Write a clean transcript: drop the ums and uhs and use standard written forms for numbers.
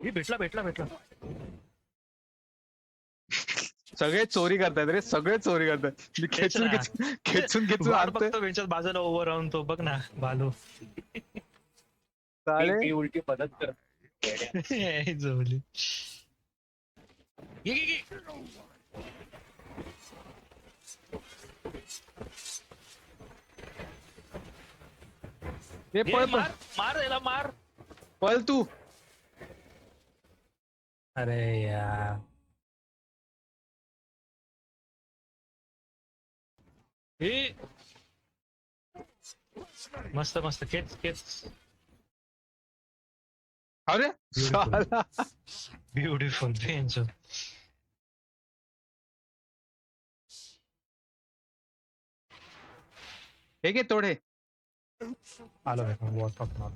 हे भेटला भेटला भेटला. सगळे चोरी करतायत रे, सगळे चोरी करतायत. मी तेच खेचून ना. खेचून खेचून खेचून वाट आणतोय. बघतो त्यांच्याच बाजूला उभं राहून तो बघ ना बालू. साले उलटी मदत कर. झोपली. ये, ये, ये. हे ये, पळ पळ मार मार याला मार. पळ तू. अरे यार. हे मस्त मस्त खेच खेच. अरे Beautiful. साला. Beautiful bench. हे घे तोडे. आलो